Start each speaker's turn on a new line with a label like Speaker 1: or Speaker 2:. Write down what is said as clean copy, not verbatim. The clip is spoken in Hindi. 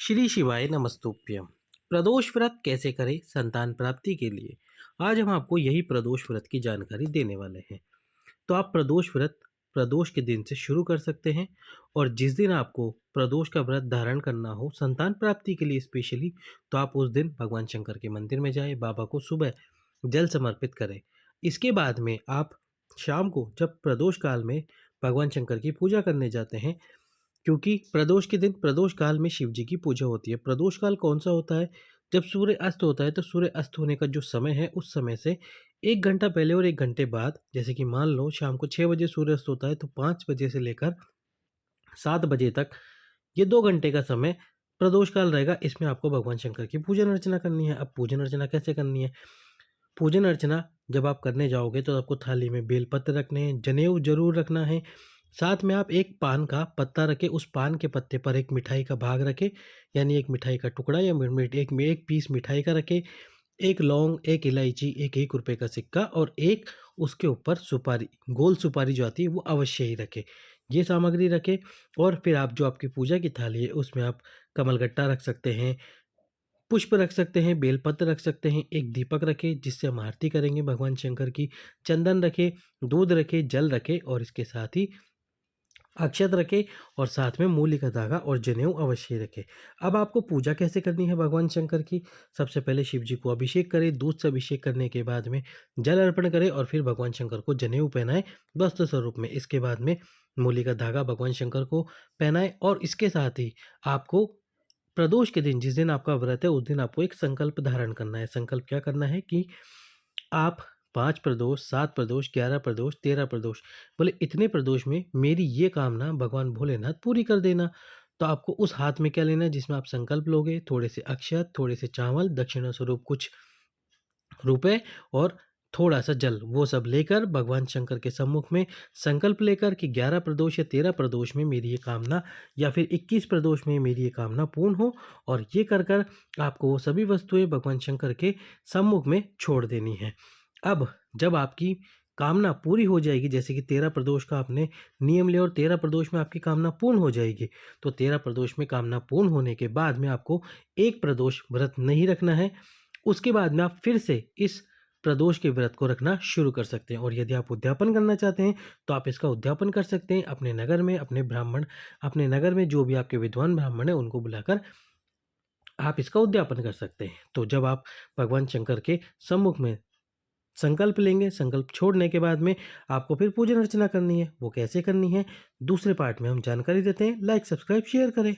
Speaker 1: श्री शिवाय नमस्तुभ्यम। प्रदोष व्रत कैसे करें संतान प्राप्ति के लिए? आज हम आपको यही प्रदोष व्रत की जानकारी देने वाले हैं। तो आप प्रदोष व्रत प्रदोष के दिन से शुरू कर सकते हैं। और जिस दिन आपको प्रदोष का व्रत धारण करना हो संतान प्राप्ति के लिए स्पेशली, तो आप उस दिन भगवान शंकर के मंदिर में जाएं, बाबा को सुबह जल समर्पित करें। इसके बाद में आप शाम को जब प्रदोष काल में भगवान शंकर की पूजा करने जाते हैं, क्योंकि प्रदोष के दिन प्रदोष काल में शिव जी की पूजा होती है। प्रदोष काल कौन सा होता है? जब सूर्य अस्त होता है, तो सूर्य अस्त होने का जो समय है उस समय से 1 घंटा पहले और 1 घंटे बाद, जैसे कि मान लो शाम को 6 बजे सूर्य अस्त होता है, तो 5 बजे से लेकर 7 बजे तक ये 2 घंटे का समय प्रदोष काल रहेगा। इसमें आपको भगवान शंकर की पूजन अर्चना करनी है। अब पूजन अर्चना कैसे करनी है? पूजन अर्चना जब आप करने जाओगे तो आपको थाली में बेलपत्र रखने हैं, जनेऊ जरूर रखना है। साथ में आप एक पान का पत्ता रखें, उस पान के पत्ते पर एक मिठाई का भाग रखें, यानी एक मिठाई का टुकड़ा या एक पीस मिठाई का रखें। एक लौंग, एक इलायची, एक 1 रुपए का सिक्का और एक उसके ऊपर सुपारी, गोल सुपारी जो आती है वो अवश्य ही रखें। ये सामग्री रखें। और फिर आप जो आपकी पूजा की थाली है उसमें आप कमलगट्टा रख सकते हैं, पुष्प रख सकते हैं, बेलपत्र रख सकते हैं, एक दीपक रखें जिससे हम आरती करेंगे भगवान शंकर की, चंदन रखें, दूध रखें, जल रखें और इसके साथ ही अक्षत रखें और साथ में मूली का धागा और जनेऊ अवश्य रखें। अब आपको पूजा कैसे करनी है भगवान शंकर की? सबसे पहले शिव जी को अभिषेक करें, दूध से अभिषेक करने के बाद में जल अर्पण करें और फिर भगवान शंकर को जनेऊ पहनाएं वस्त्र स्वरूप में। इसके बाद में मूली का धागा भगवान शंकर को पहनाएं और इसके साथ ही आपको प्रदोष के दिन, जिस दिन आपका व्रत है, उस दिन आपको एक संकल्प धारण करना है। संकल्प क्या करना है कि आप 5 प्रदोष, 7 प्रदोष, 11 प्रदोष, 13 प्रदोष, बोले इतने प्रदोष में मेरी ये कामना भगवान भोलेनाथ पूरी कर देना। तो आपको उस हाथ में क्या लेना है जिसमें आप संकल्प लोगे? थोड़े से अक्षत, थोड़े से चावल, दक्षिणा स्वरूप कुछ रुपए और थोड़ा सा जल, वो सब लेकर भगवान शंकर के सम्मुख में संकल्प लेकर कि 11 प्रदोष या 13 प्रदोष में मेरी ये कामना, या फिर 21 प्रदोष में मेरी ये कामना पूर्ण हो। और ये कर कर आपको वो सभी वस्तुएं भगवान शंकर के सम्मुख में छोड़ देनी है। अब जब आपकी कामना पूरी हो जाएगी, जैसे कि 13 प्रदोष का आपने नियम लिया और 13 प्रदोष में आपकी कामना पूर्ण हो जाएगी, तो 13 प्रदोष में कामना पूर्ण होने के बाद में आपको एक प्रदोष व्रत नहीं रखना है। उसके बाद में आप फिर से इस प्रदोष के व्रत को रखना शुरू कर सकते हैं। और यदि आप उद्यापन करना चाहते हैं तो आप इसका उद्यापन कर सकते हैं अपने नगर में, अपने नगर में जो भी आपके विद्वान ब्राह्मण हैं उनको बुलाकर आप इसका उद्यापन कर सकते हैं। तो जब आप भगवान शंकर के सम्मुख में संकल्प लेंगे, संकल्प छोड़ने के बाद में आपको फिर पूजन अर्चना करनी है। वो कैसे करनी है दूसरे पार्ट में हम जानकारी देते हैं। लाइक, सब्सक्राइब, शेयर करें।